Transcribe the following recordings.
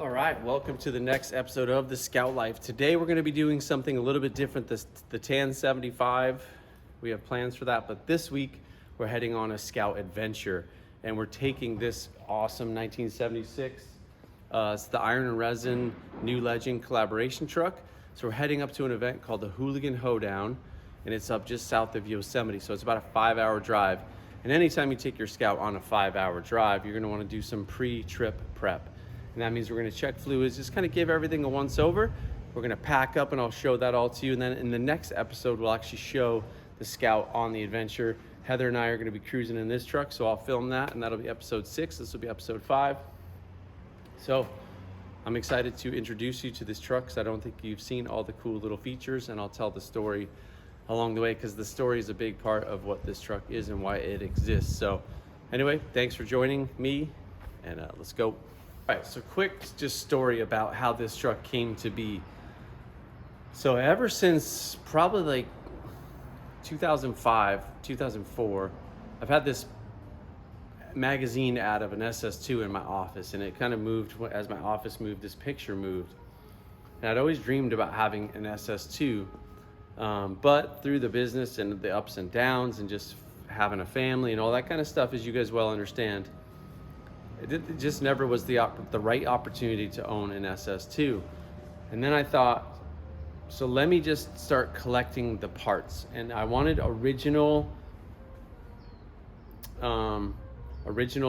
All right, welcome to the next episode of the Scout Life. Today we're going to be doing something a little bit different. The Tan 75, we have plans for that, but this week we're heading on a Scout adventure, and we're taking this awesome 1976. It's the Iron Resin New Legend collaboration truck. So we're heading up to an event called the Hooligan Hoedown, and it's up just south of Yosemite. So it's about a 5-hour drive. And anytime you take your Scout on a 5-hour drive, you're going to want to do some pre-trip prep. And that means we're going to check fluids, just kind of give everything a once over. We're going to pack up, and I'll show that all to you. And then in the next episode, we'll actually show the Scout on the adventure. Heather and I are going to be cruising in this truck, so I'll film that, and that'll be episode 6. This will be episode 5. So I'm excited to introduce you to this truck because I don't think you've seen all the cool little features, and I'll tell the story along the way because the story is a big part of what this truck is and why it exists. So anyway, thanks for joining me, and let's go. All right, so quick just story about how this truck came to be. So ever since probably like 2005, 2004, I've had this magazine ad of an SS2 in my office, and it kind of moved as my office moved, this picture moved. And I'd always dreamed about having an SS2, but through the business and the ups and downs and just having a family and all that kind of stuff, as you guys well understand, it just never was the right opportunity to own an SS2. And then I thought, so let me just start collecting the parts. And I wanted original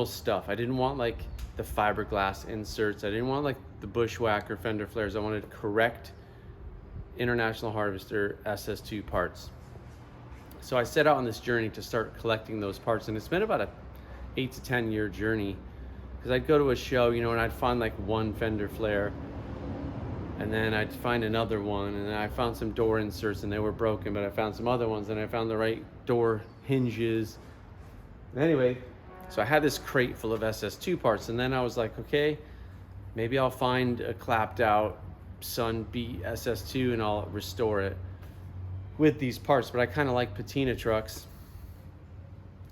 stuff. I didn't want like the fiberglass inserts. I didn't want like the Bushwhacker fender flares. I wanted correct International Harvester SS2 parts. So I set out on this journey to start collecting those parts, and it's been about a 8 to 10 year journey. Because I'd go to a show, and I'd find like one fender flare, and then I'd find another one, and then I found some door inserts and they were broken, but I found some other ones, and I found the right door hinges. Anyway, so I had this crate full of SS2 parts, and then I was like, okay, maybe I'll find a clapped out Sun Beat SS2 and I'll restore it with these parts. But I kind of like patina trucks.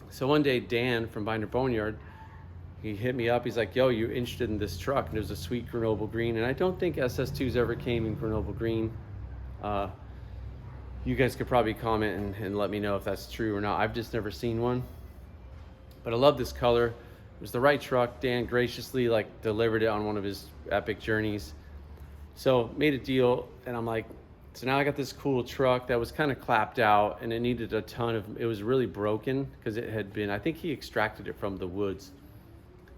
So one day, Dan from Binder Boneyard, he hit me up. He's like, yo, you're interested in this truck? And it was a sweet Grenoble green. And I don't think SS2s ever came in Grenoble green. You guys could probably comment and let me know if that's true or not. I've just never seen one. But I love this color. It was the right truck. Dan graciously delivered it on one of his epic journeys. So made a deal, and I'm like, so now I got this cool truck that was kind of clapped out, and it needed a ton of, it was really broken because it had been, I think he extracted it from the woods.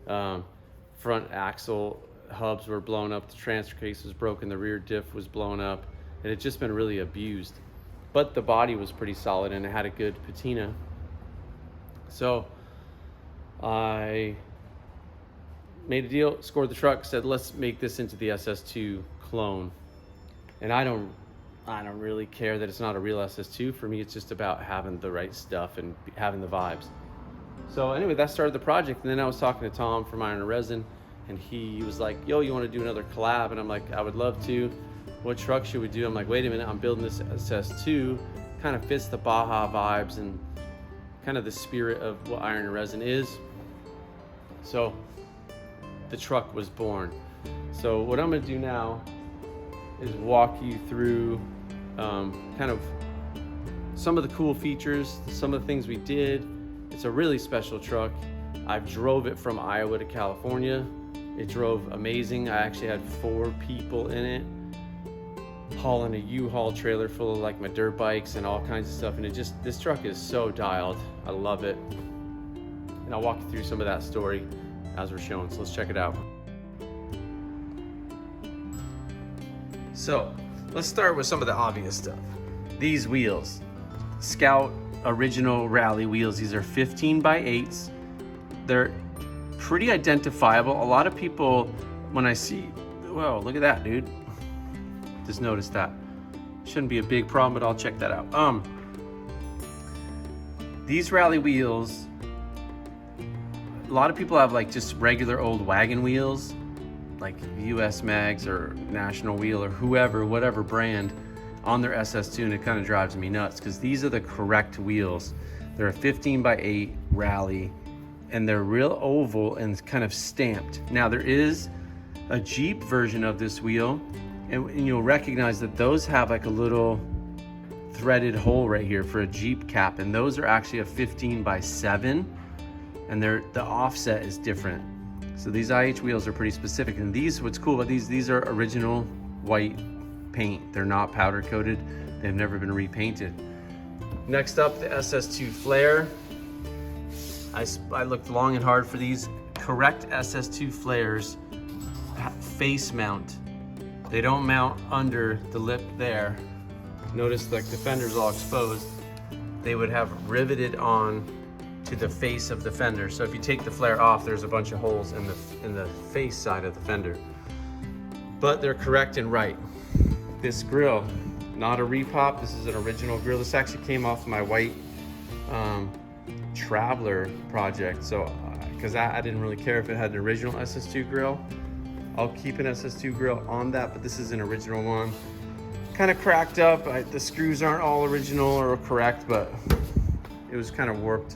Front axle hubs were blown up, the transfer case was broken, the rear diff was blown up. It had just been really abused, but the body was pretty solid and it had a good patina. So I made a deal, scored the truck, said let's make this into the SS2 Clone. And I don't really care that it's not a real SS2. For me, it's just about having the right stuff and having the vibes. So anyway, that started the project. And then I was talking to Tom from Iron Resin, and he was like, yo, you want to do another collab? And I'm like, I would love to. What truck should we do? I'm like, wait a minute, I'm building this SS2. Kind of fits the Baja vibes and kind of the spirit of what Iron Resin is. So the truck was born. So what I'm going to do now is walk you through kind of some of the cool features, some of the things we did. It's a really special truck. I've drove it from Iowa to California. It drove amazing. I actually had 4 people in it, hauling a U-Haul trailer full of my dirt bikes and all kinds of stuff. And this truck is so dialed. I love it. And I'll walk you through some of that story as we're showing. So let's check it out. So let's start with some of the obvious stuff. These wheels, Scout original rally wheels. These are 15x8s. They're pretty identifiable. A lot of people, when I see, whoa, look at that, dude. Just noticed that. Shouldn't be a big problem, but I'll check that out. These rally wheels, a lot of people have just regular old wagon wheels, like US Mags or National Wheel or whoever, whatever brand, on their SS2, and it kind of drives me nuts because these are the correct wheels. They're a 15x8 rally, and they're real oval and kind of stamped. Now there is a Jeep version of this wheel, and you'll recognize that those have like a little threaded hole right here for a Jeep cap, and those are actually a 15x7, and the offset is different. So these IH wheels are pretty specific, and these, what's cool about these are original white paint. They're not powder coated. They've never been repainted. Next up, the SS2 flare. I looked long and hard for these. Correct SS2 flares face mount. They don't mount under the lip there. Notice like the fender's all exposed. They would have riveted on to the face of the fender. So if you take the flare off, there's a bunch of holes in the face side of the fender. But they're correct and right. This grill, not a repop. This is an original grill. This actually came off my white Traveler project. So, because I didn't really care if it had an original SS2 grill. I'll keep an SS2 grill on that, but this is an original one. Kind of cracked up. The screws aren't all original or correct, but it was kind of warped.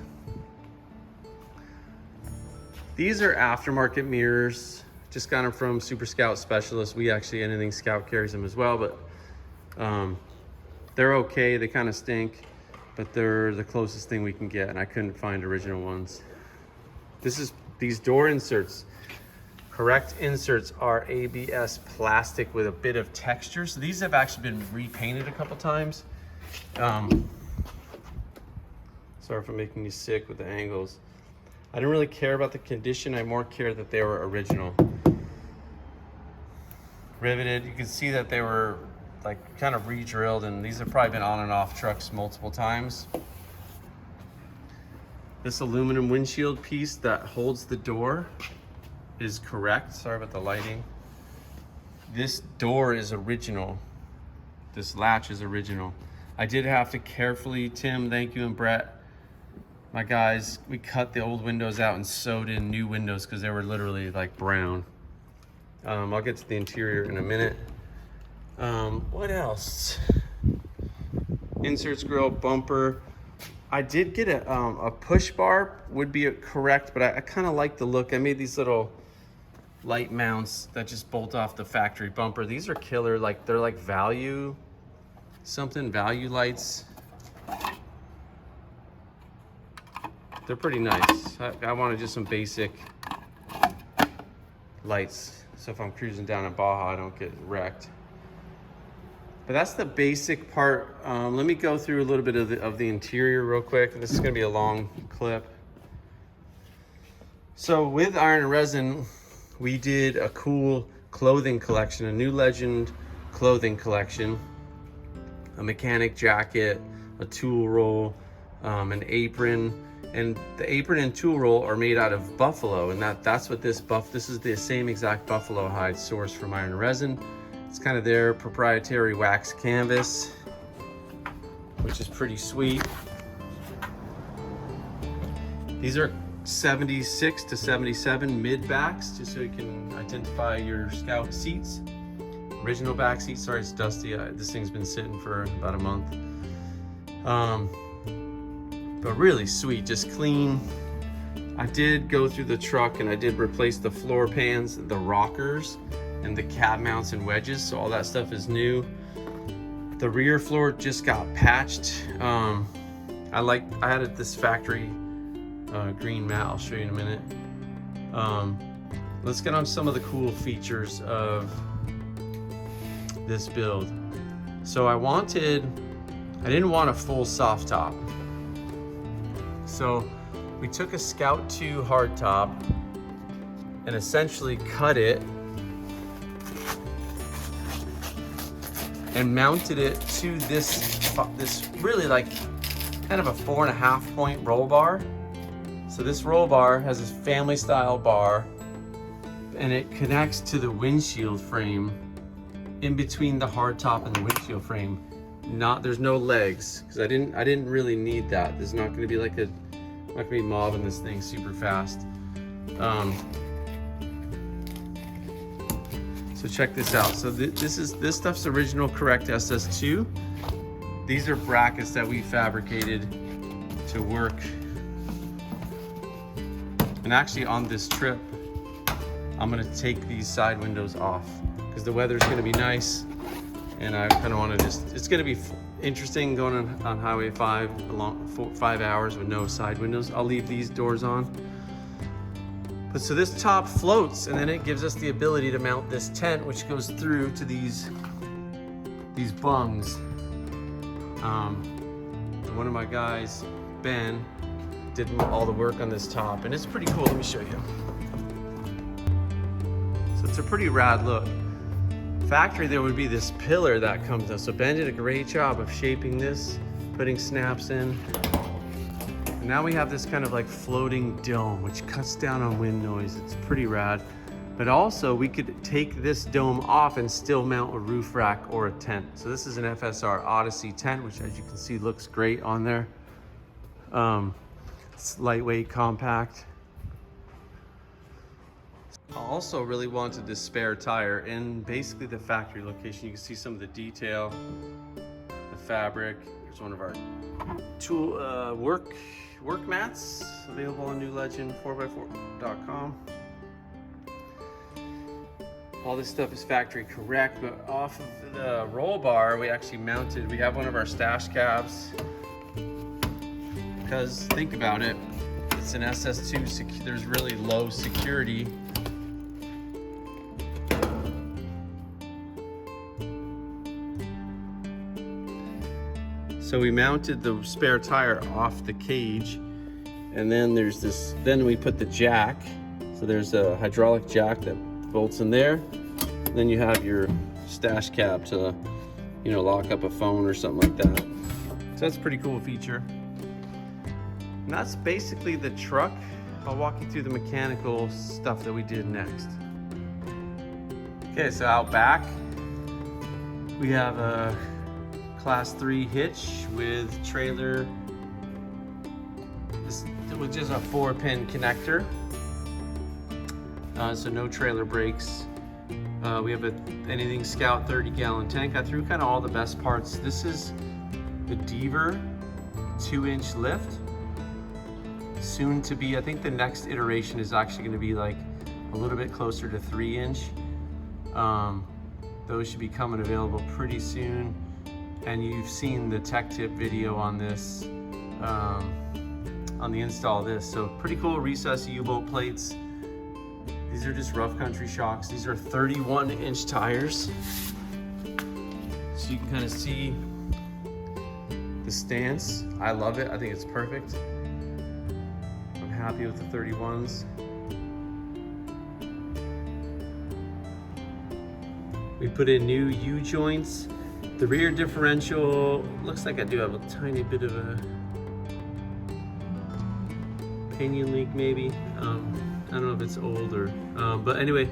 These are aftermarket mirrors. Just got them from Super Scout Specialist. We actually, anything Scout carries them as well, but they're okay. They kind of stink, but they're the closest thing we can get, and I couldn't find original ones. These door inserts. Correct inserts are ABS plastic with a bit of texture. So these have actually been repainted a couple times. Sorry for making you sick with the angles. I didn't really care about the condition. I more cared that they were original. Riveted. You can see that they were like kind of re-drilled, and these have probably been on and off trucks multiple times. This aluminum windshield piece that holds the door is correct. Sorry about the lighting. This door is original. This latch is original. I did have to carefully, Tim, thank you, and Brett, my guys, we cut the old windows out and sewed in new windows because they were literally like brown. I'll get to the interior in a minute. What else? Inserts, grill, bumper. I did get a push bar, would be correct, but I kind of like the look. I made these little light mounts that just bolt off the factory bumper. These are killer, like they're like value lights. They're pretty nice. I wanted just some basic lights, so if I'm cruising down in Baja, I don't get wrecked. But that's the basic part. Let me go through a little bit of the interior real quick. This is gonna be a long clip. So with Iron Resin, we did a cool clothing collection, a New Legend clothing collection, a mechanic jacket, a tool roll, an apron, and the apron and tool roll are made out of buffalo, and that's what this is the same exact buffalo hide sourced from Iron Resin. It's kind of their proprietary wax canvas, which is pretty sweet. These are 76 to 77 mid backs, just so you can identify your Scout seats. Original back seat, sorry it's dusty. This thing's been sitting for about a month. But really sweet, just clean. I did go through the truck and I did replace the floor pans, the rockers, and the cab mounts and wedges, so all that stuff is new. The rear floor just got patched. I had this factory green mat. I'll show you in a minute. Let's get on some of the cool features of this build. So I didn't want a full soft top. So we took a Scout 2 hard top and essentially cut it and mounted it to this really like kind of a 4.5 point roll bar. So this roll bar has this family style bar, and it connects to the windshield frame in between the hard top and the windshield frame. There's no legs, because I didn't really need that. There's not going to be like not going to be mobbing this thing super fast. So check this out. So this stuff's original correct SS2. These are brackets that we fabricated to work. And actually on this trip, I'm gonna take these side windows off because the weather's gonna be nice, and I kind of want to it's gonna be interesting going on Highway 5 along 5 hours with no side windows. I'll leave these doors on. But so this top floats, and then it gives us the ability to mount this tent, which goes through to these bungs. One of my guys, Ben, did all the work on this top, and it's pretty cool. Let me show you. So it's a pretty rad look. Factory, there would be this pillar that comes up. So Ben did a great job of shaping this, putting snaps in. And now we have this kind of like floating dome, which cuts down on wind noise. It's pretty rad. But also we could take this dome off and still mount a roof rack or a tent. So this is an FSR Odyssey tent, which as you can see looks great on there. It's lightweight, compact. I also really wanted this spare tire in basically the factory location. You can see some of the detail, the fabric. Here's one of our tool work mats available on newlegend4x4.com. All this stuff is factory correct, but off of the roll bar, we actually mounted, we have one of our stash cabs. Because think about it, it's an SS2, there's really low security. So we mounted the spare tire off the cage, and then there's this, then we put the jack. So there's a hydraulic jack that bolts in there. And then you have your stash cab to, you know, lock up a phone or something like that. So that's a pretty cool feature. And that's basically the truck. I'll walk you through the mechanical stuff that we did next. Okay, so out back, we have a Class 3 hitch with trailer, with just a 4-pin connector. So no trailer brakes. We have anything Scout 30-gallon tank. I threw kind of all the best parts. This is the Deaver 2-inch lift. Soon to be, I think the next iteration is actually going to be like a little bit closer to 3-inch. Those should be coming available pretty soon. And you've seen the tech tip video on this, on the install of this. So pretty cool recessed U-bolt plates. These are just rough country shocks. These are 31-inch tires. So you can kind of see the stance. I love it. I think it's perfect. I'm happy with the 31s. We put in new U-joints. The rear differential, looks like I do have a tiny bit of a pinion leak maybe. I don't know if it's old or, but anyway,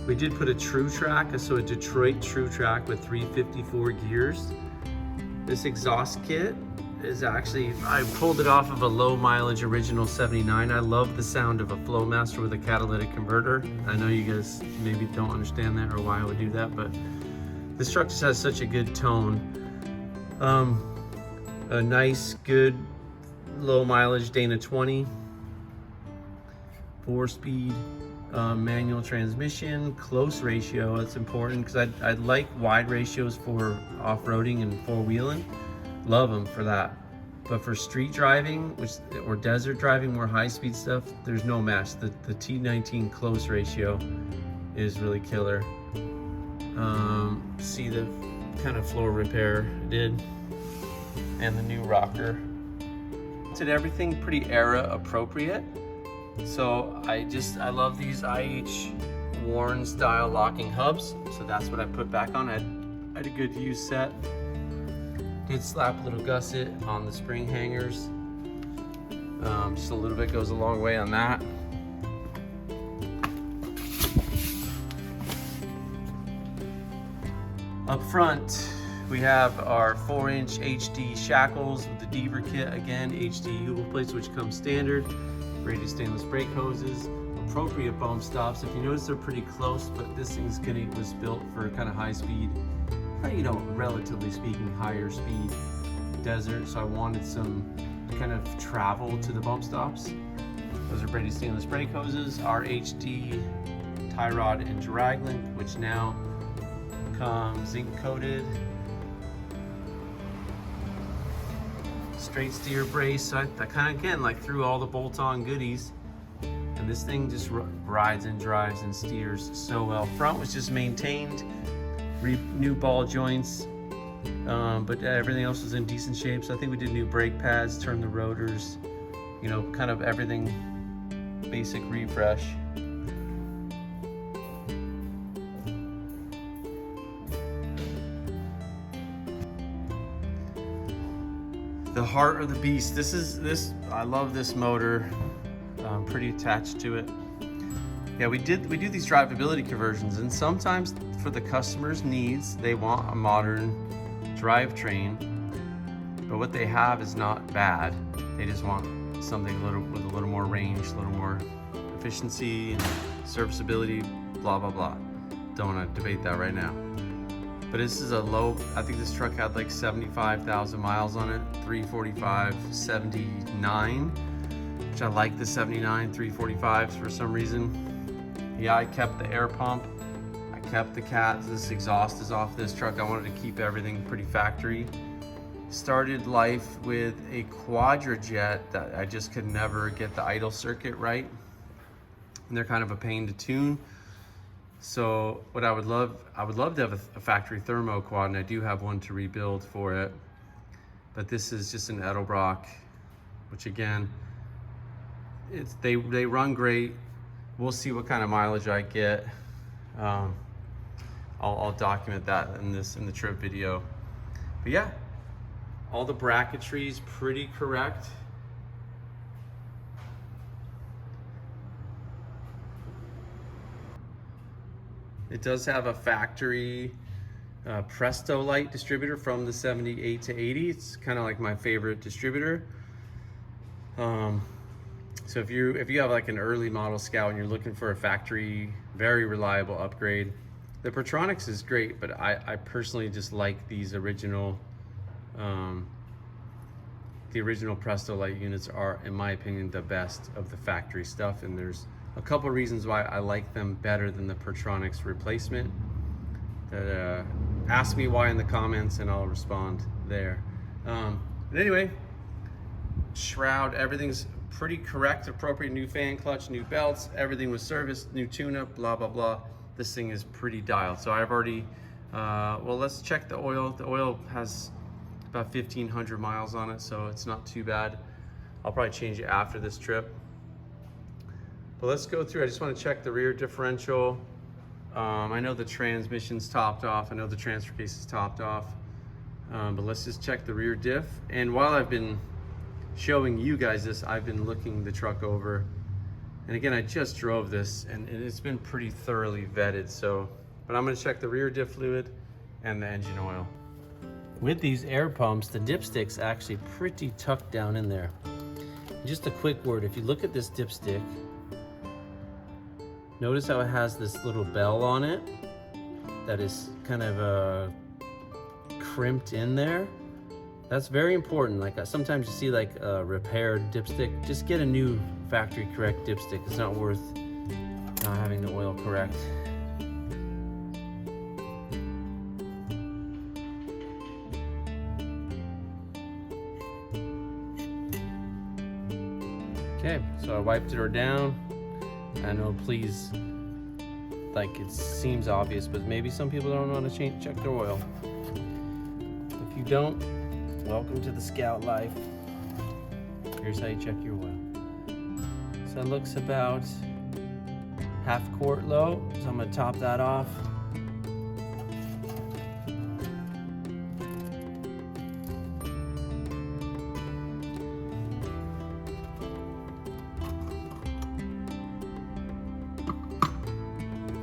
we did put a True Track, so a Detroit True Track with 354 gears. This exhaust kit is actually, I pulled it off of a low mileage original 79. I love the sound of a Flowmaster with a catalytic converter. I know you guys maybe don't understand that or why I would do that, but this truck just has such a good tone. A nice, good, low mileage Dana 20. 4-speed manual transmission, close ratio. That's important because I like wide ratios for off-roading and four-wheeling. Love them for that. But for street driving, or desert driving, more high-speed stuff, there's no match. The T19 close ratio is really killer. See the kind of floor repair I did, and the new rocker. Did everything pretty era appropriate. So I love these IH Warren style locking hubs. So that's what I put back on. I had a good use set. Did slap a little gusset on the spring hangers. Just a little bit goes a long way on that. Up front, we have our 4-inch HD shackles with the Deaver kit. Again, HD U-bolt plates, which come standard. Braided stainless brake hoses, appropriate bump stops. If you notice, they're pretty close, but this thing's was built for kind of high speed, you know, relatively speaking, higher speed desert. So I wanted some kind of travel to the bump stops. Those are braided stainless brake hoses. Our HD tie rod and drag link, which now comes zinc coated. Straight steer brace. So I kind of, again, like threw all the bolt-on goodies, and this thing just rides and drives and steers so well. Front was just maintained, new ball joints, but everything else was in decent shape. So I think we did new brake pads, turned the rotors, you know, kind of everything, basic refresh. The heart of the beast. I love this motor. I'm pretty attached to it. Yeah, we do these drivability conversions, and sometimes for the customer's needs, they want a modern drivetrain, but what they have is not bad. They just want something with a little more range, a little more efficiency and serviceability, blah, blah, blah. Don't want to debate that right now. But this is a low, I think this truck had like 75,000 miles on it, 345, 79, which I like the 79, 345s for some reason. Yeah, I kept the air pump, I kept the cats, this exhaust is off this truck. I wanted to keep everything pretty factory. Started life with a Quadrajet that I just could never get the idle circuit right. And they're kind of a pain to tune. So what I would love to have a factory thermo quad, and I do have one to rebuild for it. But this is just an Edelbrock, which again, they run great. We'll see what kind of mileage I get. I'll document that in the trip video. But yeah, all the bracketry is pretty correct. It does have a factory Presto light distributor from the 78 to 80. It's kind of like my favorite distributor. So if you have like an early model Scout and you're looking for a factory, very reliable upgrade, the Pertronix is great, but I personally just like these original, the original Presto light units are, in my opinion, the best of the factory stuff, and there's a couple reasons why I like them better than the Pertronix replacement. Ask me why in the comments and I'll respond there. But anyway, shroud, everything's pretty correct, appropriate, new fan clutch, new belts, everything was serviced, new tune-up, blah, blah, blah. This thing is pretty dialed. So I've already, well, let's check the oil. The oil has about 1,500 miles on it, so it's not too bad. I'll probably change it after this trip. But let's go through. I just want to check the rear differential. I know the transmission's topped off. I know the transfer case is topped off. But let's just check the rear diff. And while I've been showing you guys this, I've been looking the truck over. And again, I just drove this and it's been pretty thoroughly vetted. So, but I'm going to check the rear diff fluid and the engine oil. With these air pumps, the dipstick's actually pretty tucked down in there. Just a quick word, if you look at this dipstick, notice how it has this little bell on it that is kind of crimped in there. That's very important. Like sometimes you see like a repaired dipstick. Just get a new factory correct dipstick. It's not worth not having the oil correct. Okay, so I wiped her down. I know, please, like it seems obvious, but maybe some people don't want to check their oil. If you don't, welcome to the Scout life. Here's how you check your oil. So it looks about half quart low, so I'm gonna top that off.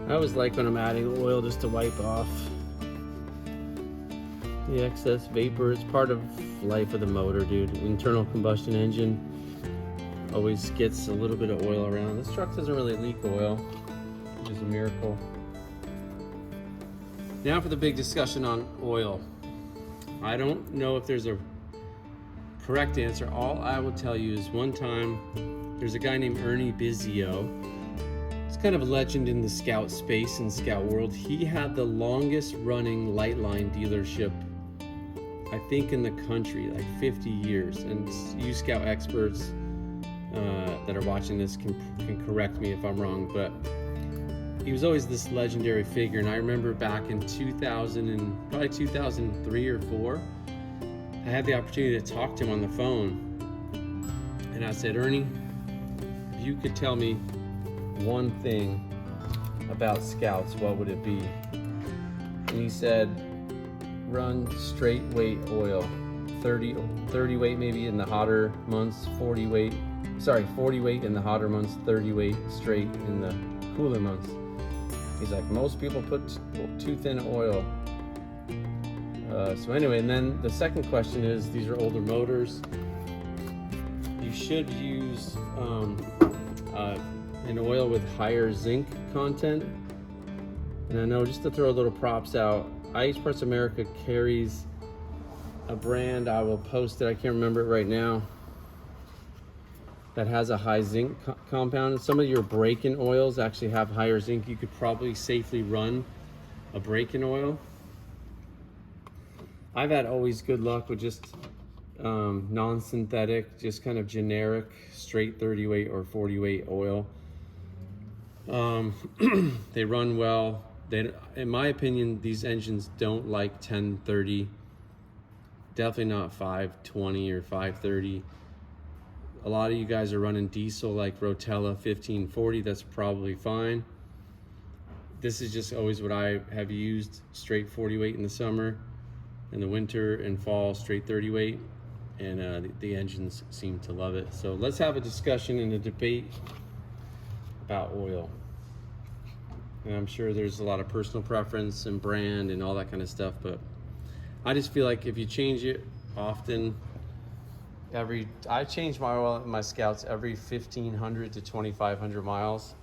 I always like when I'm adding oil just to wipe off the excess vapor. It's part of life of the motor, dude. Internal combustion engine always gets a little bit of oil around. This truck doesn't really leak oil, which is a miracle. Now for the big discussion on oil. I don't know if there's a correct answer. All I will tell you is one time there's a guy named Ernie Bizzio. kind of a legend in the Scout space and Scout world. He had the longest running light line dealership, I think, in the country, like 50 years. And you Scout experts that are watching this can correct me if I'm wrong, but he was always this legendary figure. And I remember back in 2000 and probably 2003 or 4, I had the opportunity to talk to him on the phone. And I said, Ernie, if you could tell me one thing about Scouts, what would it be? And he said, run straight weight oil, 30 weight maybe in the hotter months, 40 weight in the hotter months, 30 weight straight in the cooler months. He's like, most people put too thin oil. So anyway, and then the second question is, these are older motors. You should use an oil with higher zinc content. And I know, just to throw a little props out, IH Parts America carries a brand, I will post it, I can't remember it right now, that has a high zinc compound. Some of your break-in oils actually have higher zinc. You could probably safely run a break-in oil. I've had always good luck with just non-synthetic, just kind of generic, straight 30 weight or 40 weight oil. They run well. In my opinion, these engines don't like 1030, definitely not 520 or 530. A lot of you guys are running diesel like Rotella 1540, that's probably fine. This is just always what I have used, straight 40 weight in the summer, in the winter and fall, straight 30 weight, and the engines seem to love it. So let's have a discussion and a debate about oil. And I'm sure there's a lot of personal preference and brand and all that kind of stuff, but I just feel like if you change it often, I change my oil in my Scouts every 1,500 to 2,500 miles,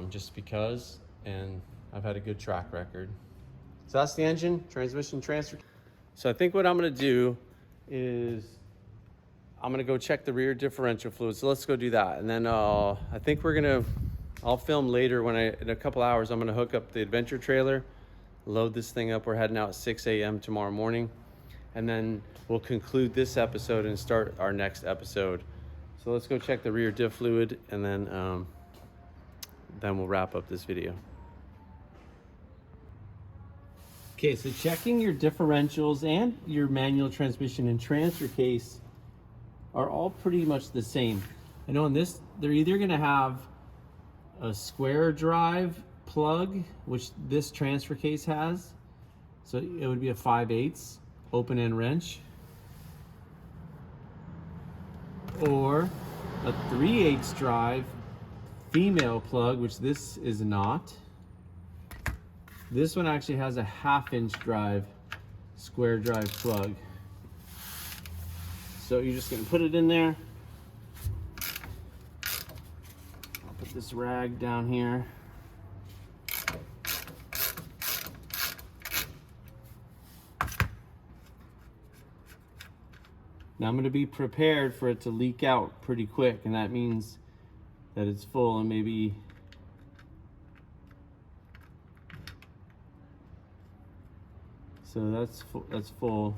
just because, and I've had a good track record. So that's the engine, transmission, transfer. So I think what I'm gonna do is I'm gonna go check the rear differential fluid. So let's go do that. And then I think I'll film later in a couple hours, I'm gonna hook up the adventure trailer, load this thing up. We're heading out at 6 a.m. tomorrow morning. And then we'll conclude this episode and start our next episode. So let's go check the rear diff fluid, and then we'll wrap up this video. Okay, so checking your differentials and your manual transmission and transfer case are all pretty much the same. I know in this, they're either gonna have a square drive plug, which this transfer case has. So it would be a 5/8 open end wrench, or a 3/8 drive female plug, which this is not. This one actually has a 1/2 inch drive, square drive plug. So you're just gonna put it in there. I'll put this rag down here. Now I'm gonna be prepared for it to leak out pretty quick, and that means that it's full, and maybe so that's full.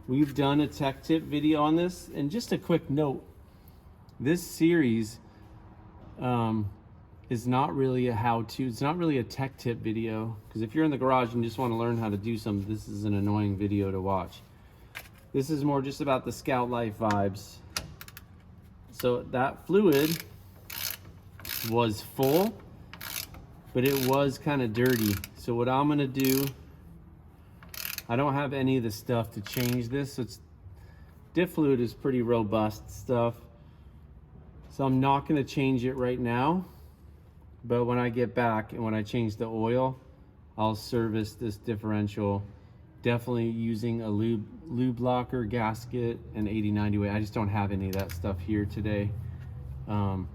We've done a tech tip video on this, and just a quick note, this series is not really a how-to, it's not really a tech tip video, because if you're in the garage and just want to learn how to do something, this is an annoying video to watch. This is more just about the Scout life vibes. So that fluid was full, but it was kind of dirty. So what I'm gonna do, I don't have any of the stuff to change this. So diff fluid is pretty robust stuff. So I'm not gonna change it right now, but when I get back and when I change the oil, I'll service this differential, definitely using a lube locker, gasket, and 80/90 weight. I just don't have any of that stuff here today. So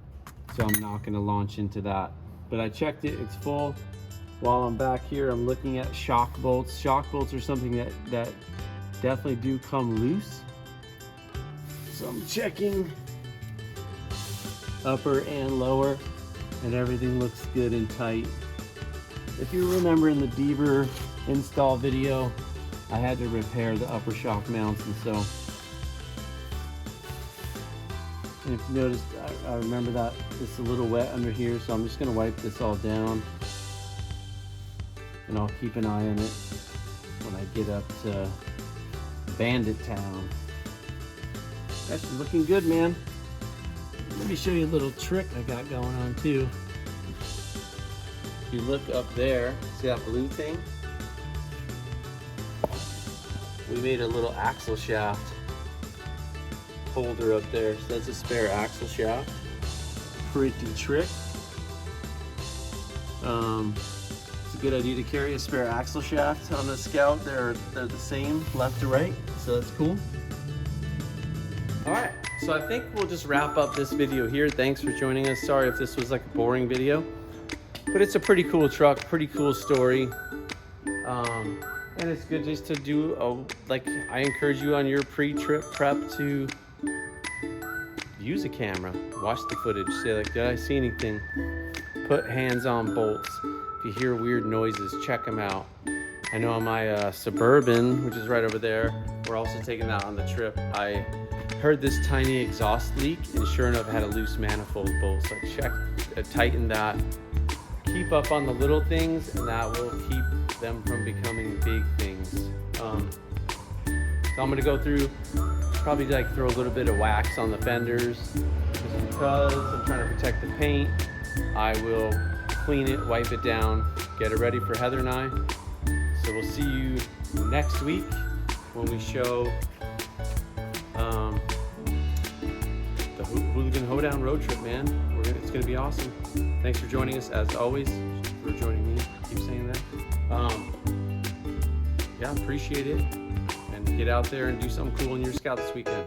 I'm not gonna launch into that. But I checked it, it's full. While I'm back here, I'm looking at shock bolts. Shock bolts are something that definitely do come loose. So I'm checking upper and lower, and everything looks good and tight. If you remember in the Beaver install video, I had to repair the upper shock mounts, and so, and if you noticed, I remember that it's a little wet under here, so I'm just gonna wipe this all down, and I'll keep an eye on it when I get up to Bandit Town. That's looking good, man. Let me show you a little trick I got going on too. If you look up there, see that blue thing? We made a little axle shaft holder up there. So that's a spare axle shaft. Pretty trick. It's a good idea to carry a spare axle shaft on the Scout. They're the same left to right, so that's cool. All right, so I think we'll just wrap up this video here. Thanks for joining us. Sorry if this was like a boring video, but it's a pretty cool truck, pretty cool story. And it's good just to do like I encourage you on your pre-trip prep to use a camera, watch the footage, say like, did I see anything? Put hands on bolts. If you hear weird noises, check them out. I know on my Suburban, which is right over there, we're also taking that on the trip. I heard this tiny exhaust leak, and sure enough, it had a loose manifold bolt. So I checked, tightened that. Keep up on the little things, and that will keep them from becoming big things. So I'm gonna go through, probably like throw a little bit of wax on the fenders, just because I'm trying to protect the paint. I will clean it, wipe it down, get it ready for Heather and I. So we'll see you next week when we show the Hooligan Hoedown road trip, man. It's gonna be awesome. Thanks for joining us as always. For joining me, keep saying that. Yeah, appreciate it. And get out there and do something cool in your Scout this weekend.